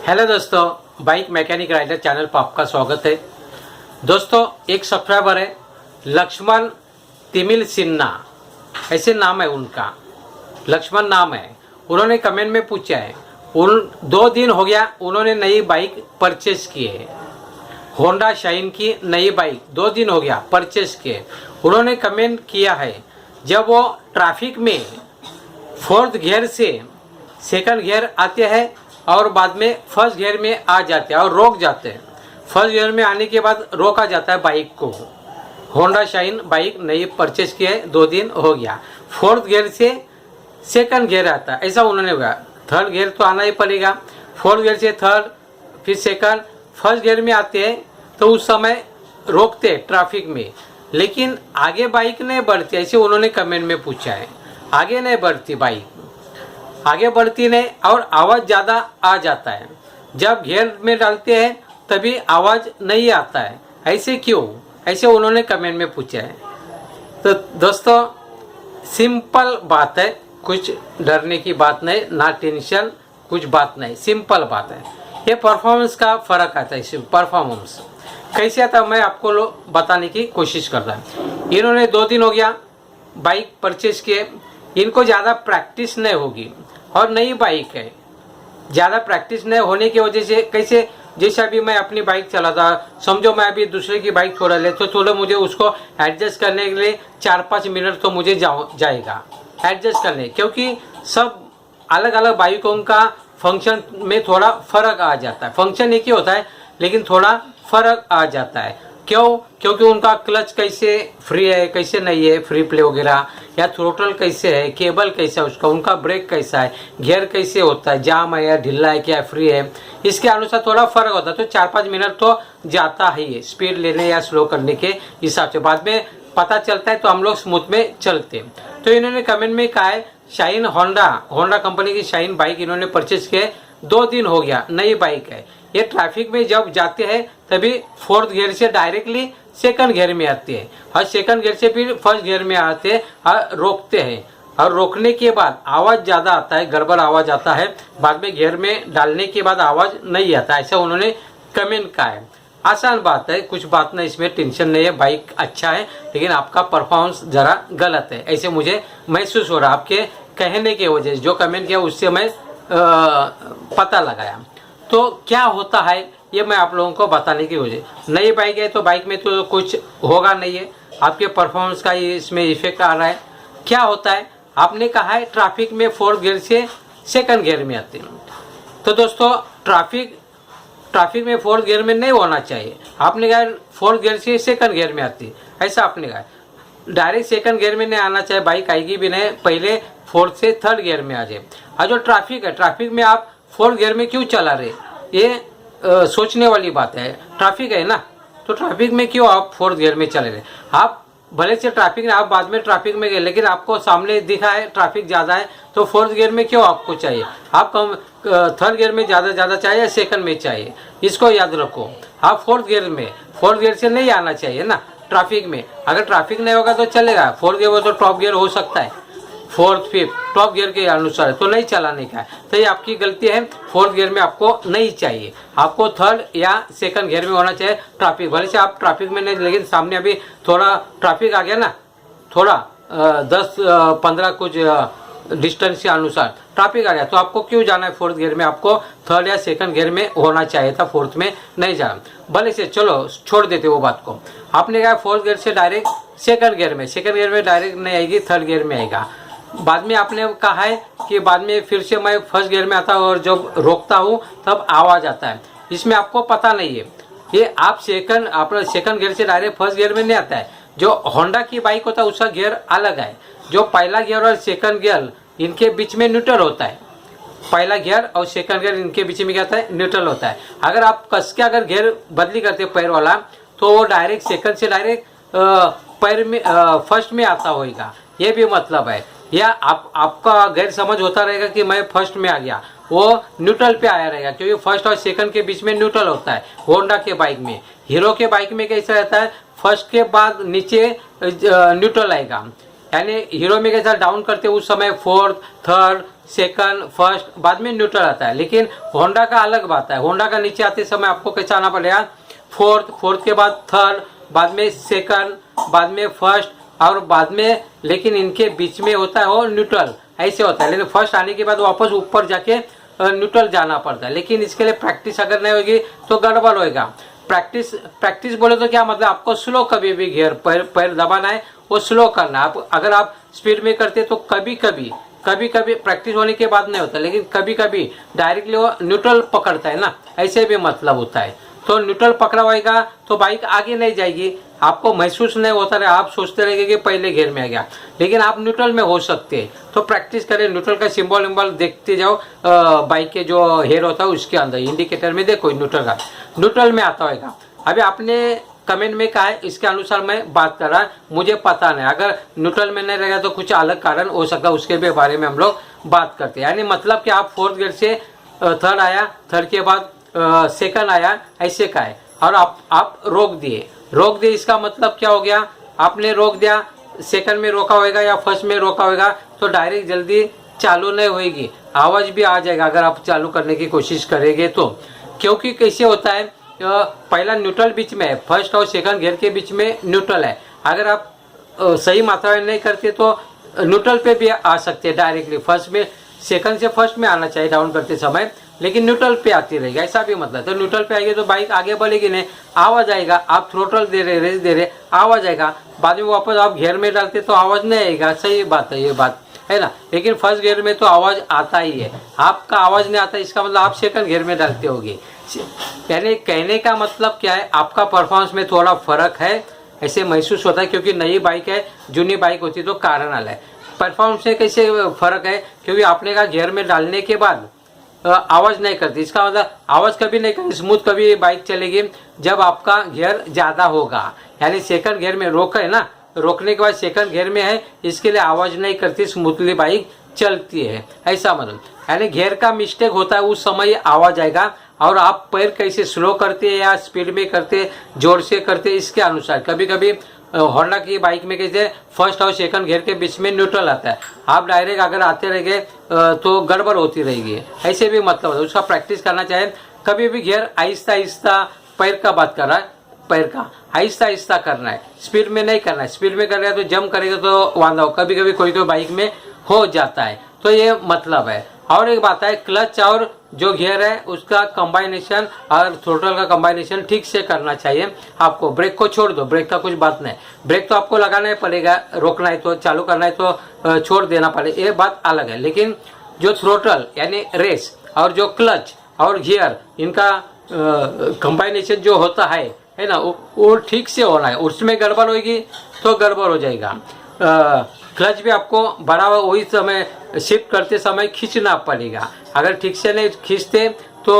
Hello दोस्तों, bike mechanic rider channel पर आपका स्वागत है। दोस्तों, एक सब्सक्राइबर है लक्ष्मण तिमिल सिन्हा, ऐसे नाम है उनका, लक्ष्मण नाम है। उन्होंने कमेंट में पूछा है, उन 2 दिन हो गया उन्होंने नई बाइक परचेस की है, होंडा शाइन की नई बाइक 2 दिन हो गया परचेस किए। उन्होंने कमेंट किया है, जब वो ट्रैफिक में 4th गियर से 2nd गियर आते हैं और बाद में 1st गियर में आ जाते हैं और रोक जाते हैं। 1st गियर में आने के बाद रोका जाता है बाइक को। होंडा शाइन बाइक नई परचेस की है, 2 दिन हो गया। 4th गियर से 2nd गियर आता है, ऐसा उन्होंने कहा। 3rd गियर तो आना ही पड़ेगा। 4th गियर से 3rd, फिर 2nd, 1st गियर में आते हैं तो उस समय रोकते ट्रैफिक में, लेकिन आगे बाइक नहीं बढ़ती, ऐसे उन्होंने कमेंट में पूछा है। आगे नहीं बढ़ती बाइक, आगे बढ़ती नहीं और आवाज़ ज़्यादा आ जाता है। जब गियर में डालते हैं तभी आवाज़ नहीं आता है, ऐसे क्यों? ऐसे उन्होंने कमेंट में पूछा है। तो दोस्तों, सिंपल बात है, कुछ डरने की बात नहीं, ना टेंशन, कुछ बात नहीं, सिंपल बात है। ये परफॉर्मेंस का फ़र्क आता है। इस परफॉर्मेंस कैसे आता है मैं आपको बताने की कोशिश कर रहा हूँ। इन्होंने 2 दिन हो गया बाइक परचेज किए, इनको ज़्यादा प्रैक्टिस नहीं होगी और नई बाइक है। ज़्यादा प्रैक्टिस नहीं होने की वजह से कैसे, जैसे अभी मैं अपनी बाइक चलाता, समझो मैं अभी दूसरे की बाइक छोड़ा ले तो थोड़ा मुझे उसको एडजस्ट करने के लिए 4-5 मिनट तो मुझे जाएगा एडजस्ट करने, क्योंकि सब अलग अलग बाइकों का फंक्शन में थोड़ा फ़र्क आ जाता है। फंक्शन एक ही होता है लेकिन थोड़ा फ़र्क आ जाता है। क्यों? क्योंकि उनका क्लच कैसे फ्री है, कैसे नहीं है, फ्री प्ले वगैरह, या थ्रोटल कैसे है, केबल कैसा है उसका, उनका ब्रेक कैसा है, गियर कैसे होता है, जाम है या ढीला है, क्या फ्री है, इसके अनुसार थोड़ा फ़र्क होता है। तो 4-5 मिनट तो जाता ही है स्पीड लेने या स्लो करने के हिसाब से। बाद में पता चलता है तो हम लोग स्मूथ में चलते हैं। तो इन्होंने कमेंट में कहा है, शाइन होंडा कंपनी की शाइन बाइक इन्होंने परचेज किए, 2 दिन हो गया, नई बाइक है। ये ट्रैफिक में जब जाते हैं तभी 4th गियर से डायरेक्टली 2nd गियर में आते हैं और 2nd गियर से फिर 1st गियर में आते हैं और रोकते हैं, और रोकने के बाद आवाज़ ज़्यादा आता है, गड़बड़ आवाज़ आता है। बाद में गियर में डालने के बाद आवाज़ नहीं आता, ऐसा उन्होंने कमेंट कहा है। आसान बात है, कुछ बात नहीं, इसमें टेंशन नहीं है। बाइक अच्छा है लेकिन आपका परफॉर्मेंस ज़रा गलत है, ऐसे मुझे महसूस हो रहा। आपके कहने की वजह से जो कमेंट किया उससे मैं पता लगाया। तो क्या होता है ये मैं आप लोगों को बताने की वजह। नई बाइक है तो बाइक में तो कुछ होगा नहीं है, आपके परफॉर्मेंस का ही इसमें इफेक्ट आ रहा है। क्या होता है, आपने कहा है ट्रैफिक में 4th गियर से 2nd गियर में आते हैं। तो दोस्तों, ट्रैफिक में 4th गियर में नहीं होना चाहिए। आपने कहा 4th गियर से 2nd गियर में आती है, ऐसा आपने कहा। डायरेक्ट 2nd गियर में नहीं आना चाहिए, बाइक आएगी भी नहीं, पहले 4th से 3rd गियर में आ जाए। और जो ट्रैफिक है, ट्रैफिक में आप 4th गियर में क्यों चला रहे, ये सोचने वाली बात है। ट्रैफिक है ना, तो ट्रैफिक में क्यों आप 4th गियर में चले रहे। आप भले से ट्रैफिक में, आप बाद में ट्रैफिक में गए लेकिन आपको सामने दिखा है ट्रैफिक ज़्यादा है, तो 4th गियर में क्यों आपको चाहिए। आप 3rd गियर में ज़्यादा चाहिए या 2nd में चाहिए, इसको याद रखो। आप 4th गियर से नहीं आना चाहिए ना ट्रैफिक में। अगर ट्रैफिक नहीं होगा तो चलेगा, 4th गियर हो तो टॉप गियर हो सकता है, 4th 5th टॉप गियर के अनुसार तो नहीं चलाने का है। तो ये आपकी गलती है, 4th गियर में आपको नहीं चाहिए, आपको 3rd या 2nd गियर में होना चाहिए। ट्रैफिक भले से आप ट्रैफिक में नहीं, लेकिन सामने अभी थोड़ा ट्रैफिक आ गया ना, थोड़ा 10-15 कुछ डिस्टेंस के अनुसार ट्रैफिक आ गया, तो आपको क्यों जाना है 4th गियर में। आपको 3rd या 2nd गियर में होना चाहिए था, 4th में नहीं जाना। भले से चलो छोड़ देते वो बात को। आपने कहा 4th गियर से डायरेक्ट 2nd गियर में, 2nd गियर में डायरेक्ट नहीं आएगी, 3rd गियर में आएगा। बाद में आपने कहा है कि बाद में फिर से मैं 1st गियर में आता हूँ और जब रोकता हूँ तब आवाज़ आता है, इसमें आपको पता नहीं है। ये आप 2nd गियर से डायरेक्ट 1st गियर में नहीं आता है। जो होंडा की बाइक होता है उसका गियर अलग है। जो पहला गियर और 2nd गियर इनके बीच में न्यूट्रल होता है, पहला गियर और 2nd गियर इनके बीच में क्या होता है, न्यूट्रल होता है। अगर आप कस के अगर गियर बदली करते पैर वाला तो वो डायरेक्ट 2nd से डायरेक्ट पैर में 1st में आता होगा, ये भी मतलब है। या आपका गैर समझ होता रहेगा कि मैं 1st में आ गया, वो न्यूट्रल पे आया रहेगा, क्योंकि 1st और 2nd के बीच में न्यूट्रल होता है होंडा के बाइक में। हीरो के बाइक में कैसा रहता है, 1st के बाद नीचे न्यूट्रल आएगा, यानी हीरो में कैसा डाउन करते उस समय फोर्थ, थर्ड, सेकंड, फर्स्ट, बाद में न्यूट्रल आता है। लेकिन होंडा का अलग बात है। होंडा का नीचे आते समय आपको कैसा आना पड़ेगा, फोर्थ, फोर्थ के बाद थर्ड, बाद में सेकंड, बाद में फर्स्ट और बाद में, लेकिन इनके बीच में होता है वो न्यूट्रल, ऐसे होता है। लेकिन फर्स्ट आने के बाद वापस ऊपर जाके न्यूट्रल जाना पड़ता है। लेकिन इसके लिए प्रैक्टिस अगर नहीं होगी तो गड़बड़ होएगा। प्रैक्टिस बोले तो क्या मतलब, आपको स्लो कभी भी गियर पैर दबाना है, वो स्लो करना है। आप अगर आप स्पीड में करते तो कभी कभी प्रैक्टिस होने के बाद नहीं होता, लेकिन कभी कभी डायरेक्टली वो न्यूट्रल पकड़ता है ना, ऐसे भी मतलब होता है। तो न्यूट्रल पकड़ा होगा तो बाइक आगे नहीं जाएगी, आपको महसूस नहीं होता रहे, आप सोचते रहेंगे कि पहले गियर में आ गया, लेकिन आप न्यूट्रल में हो सकते हैं। तो प्रैक्टिस करें, न्यूट्रल का सिंबल विम्बल देखते जाओ, बाइक के जो हेयर होता है उसके अंदर इंडिकेटर में देखो न्यूट्रल में आता होगा। अभी आपने कमेंट में कहा है, इसके अनुसार मैं बात कर रहा, मुझे पता नहीं, अगर न्यूट्रल में नहीं रहेगा तो कुछ अलग कारण हो सकता है, उसके भी बारे में हम लोग बात करते हैं। यानी मतलब कि आप फोर्थ गियर से थर्ड आया, थर्ड के बाद सेकंड आया, ऐसे का है, और आप रोक दिए, इसका मतलब क्या हो गया, आपने रोक दिया, सेकंड में रोका होगा या फर्स्ट में रोका होगा तो डायरेक्ट जल्दी चालू नहीं होएगी, आवाज भी आ जाएगा अगर आप चालू करने की कोशिश करेंगे तो। क्योंकि कैसे होता है, पहला न्यूट्रल बीच में है, फर्स्ट और सेकंड गियर के बीच में न्यूट्रल है। अगर आप सही मात्रा में नहीं करते तो न्यूट्रल पे भी आ सकते हैं डायरेक्टली, फर्स्ट में, सेकंड से फर्स्ट में आना चाहिए डाउन करते समय, लेकिन न्यूट्रल पे आती रहेगी, ऐसा भी मतलब। तो न्यूट्रल पे आएगी तो बाइक आगे बढ़ेगी नहीं, आवाज आएगा, आप थ्रोटल दे रहे, रेस दे रहे, आवाज आएगा, बाद में वापस आप गियर में डालते तो आवाज नहीं आएगा, सही बात है, ये बात है ना। लेकिन फर्स्ट गियर में तो आवाज आता ही है, आपका आवाज नहीं आता, इसका मतलब आप सेकंड गियर में डालते होगे। यानी कहने का मतलब क्या है, आपका परफॉर्मेंस में थोड़ा फर्क है, ऐसे महसूस होता है, क्योंकि नई बाइक है, जूनी बाइक होती तो कारण अलग है। परफॉर्मेंस में कैसे फर्क है, क्योंकि आपने कहा गियर में डालने के बाद आवाज नहीं करती, इसका मतलब आवाज कभी नहीं करती, स्मूथ कभी बाइक चलेगी जब आपका गियर ज्यादा होगा। यानी सेकंड गियर में रोक है ना, रोकने के बाद सेकंड गियर में है, इसके लिए आवाज नहीं करती, स्मूथली बाइक चलती है, ऐसा मतलब। यानी गियर का मिस्टेक होता है, उस समय आवाज आएगा, और आप पैर कैसे स्लो करते हैं या स्पीड में करते, जोर से करते, इसके अनुसार। कभी कभी होंडा की बाइक में कैसे फर्स्ट और सेकंड गियर के बीच में न्यूट्रल आता है, आप डायरेक्ट अगर आते रहेंगे तो गड़बड़ होती रहेगी, ऐसे भी मतलब है। उसका प्रैक्टिस करना चाहिए। कभी भी गियर आहिस्ता आहिस्ता, पैर का बात कर रहा है, पैर का आहिस्ता आहिस्ता करना है, स्पीड में नहीं करना है। स्पीड में कर रहा है तो जम करेगा तो वांदा हो, कभी कभी कोई बाइक में हो जाता है, तो ये मतलब है। और एक बात है, क्लच और जो गियर है उसका कंबाइनेशन और थ्रोटल का कंबाइनेशन ठीक से करना चाहिए आपको। ब्रेक को छोड़ दो, ब्रेक का कुछ बात नहीं, ब्रेक तो आपको लगाना ही पड़ेगा, रोकना है तो, चालू करना है तो छोड़ देना पड़ेगा, ये बात अलग है। लेकिन जो थ्रोटल यानी रेस और जो क्लच और गियर, इनका कंबाइनेशन जो होता है ना, वो ठीक से होना है, उसमें गड़बड़ होगी तो गड़बड़ हो जाएगा। क्लच भी आपको बराबर वही समय शिफ्ट करते समय खींचना पड़ेगा, अगर ठीक से नहीं खींचते तो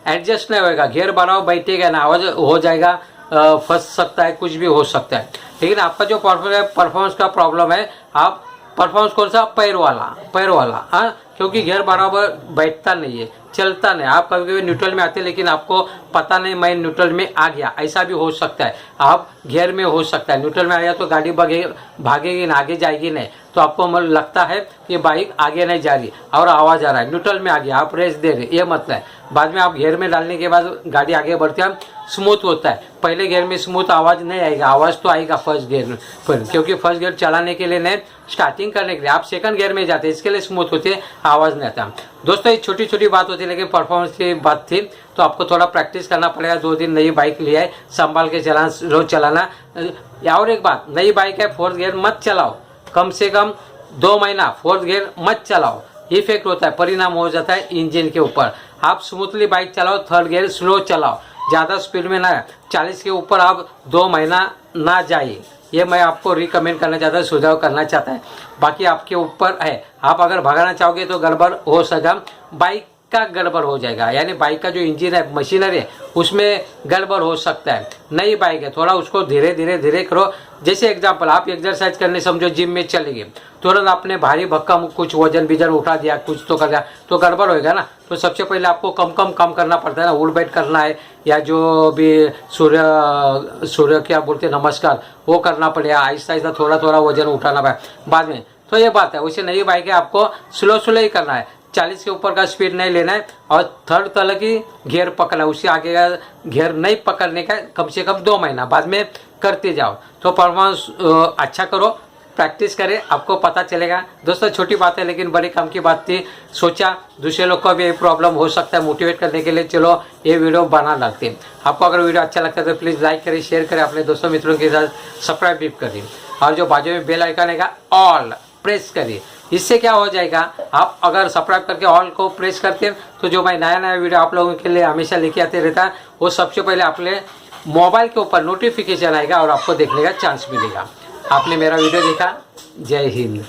एडजस्ट नहीं होएगा, गियर बराबर बैठेगा ना, आवाज हो जाएगा, फंस सकता है, कुछ भी हो सकता है। लेकिन आपका जो परफॉर्मेंस का प्रॉब्लम है, आप परफॉर्मेंस कौन सा, पैर वाला, हाँ, क्योंकि गियर बराबर बैठता नहीं है, चलता नहीं। आप कभी कभी न्यूट्रल में आते लेकिन आपको पता नहीं मैं न्यूट्रल में आ गया, ऐसा भी हो सकता है। आप गियर में हो सकता है, न्यूट्रल में आ गया तो गाड़ी भागेगी ना, आगे जाएगी नहीं, तो आपको लगता है कि बाइक आगे नहीं जा रही और आवाज आ रहा है, न्यूट्रल में आ गया, आप रेस दे रहे, ये मतलब है। बाद में आप गियर में डालने के बाद गाड़ी आगे बढ़ती है, स्मूथ होता है। पहले गियर में स्मूथ आवाज नहीं आएगा, आवाज तो आएगा फर्स्ट गियर में, क्योंकि फर्स्ट गियर चलाने के लिए नहीं, स्टार्टिंग करने के लिए आप सेकंड गियर में जाते हैं, इसके लिए स्मूथ होती है, आवाज नहीं आता। दोस्तों, ये छोटी छोटी बात होती है, लेकिन परफॉर्मेंस की बात थी तो आपको थोड़ा प्रैक्टिस करना पड़ेगा। 2 दिन नई बाइक लिया है, संभाल के चलाना, रोज चलाना। और एक बात, नई बाइक है, फोर्थ गियर मत चलाओ, कम से कम 2 महीना फोर्थ गियर मत चलाओ, इफेक्ट होता है, परिणाम हो जाता है इंजन के ऊपर। आप स्मूथली बाइक चलाओ, थर्ड गियर स्लो चलाओ, ज़्यादा स्पीड में ना, 40 के ऊपर आप 2 महीना ना जाइए, ये मैं आपको रिकमेंड करना चाहता हूँ, सुझाव करना चाहता है। बाकी आपके ऊपर है, आप अगर भगाना चाहोगे तो गड़बड़ हो सका। बाइक का गड़बड़ हो जाएगा, यानी बाइक का जो इंजन है, मशीनरी है, उसमें गड़बड़ हो सकता है। नई बाइक है, थोड़ा उसको धीरे धीरे करो। जैसे एग्जांपल, आप एक्सरसाइज करने समझो जिम में चले गए, तुरंत आपने भारी भक्कम कुछ वजन बिजन उठा दिया, कुछ तो कर दिया, तो गड़बड़ होएगा ना। तो सबसे पहले आपको कम करना पड़ता है ना, उठ बैठ करना है, या जो भी सूर्य क्या बोलते हैं, नमस्कार, वो करना पड़ेगा। आहिस्ता थोड़ा वजन उठाना पड़ेगा बाद में। तो ये बात है। वैसे नई बाइक है, आपको स्लो ही करना है, 40 के ऊपर का स्पीड नहीं लेना है, और थर्ड तरह की गियर पकड़ना है, उससे आगे का गियर नहीं पकड़ने का, कम से कम 2 महीना बाद में करते जाओ तो परफॉर्मेंस अच्छा करो। प्रैक्टिस करें, आपको पता चलेगा। दोस्तों छोटी बात है लेकिन बड़ी काम की बात थी, सोचा दूसरे लोग को भी ये प्रॉब्लम हो सकता है, मोटिवेट करने के लिए चलो ये वीडियो बना लगते हैं। आपको अगर वीडियो अच्छा लगता है तो प्लीज़ लाइक करें, शेयर करें, अपने दोस्तों मित्रों के साथ सब्सक्राइब भी करें, और जो बाजू में बेल आइकन है ऑल प्रेस करिए। इससे क्या हो जाएगा, आप अगर सब्सक्राइब करके ऑल को प्रेस करते हैं तो जो मैं नया वीडियो आप लोगों के लिए हमेशा लेके आते रहता है, वो सबसे पहले अपने मोबाइल के ऊपर नोटिफिकेशन आएगा और आपको देखने का चांस मिलेगा। आपने मेरा वीडियो देखा, जय हिंद।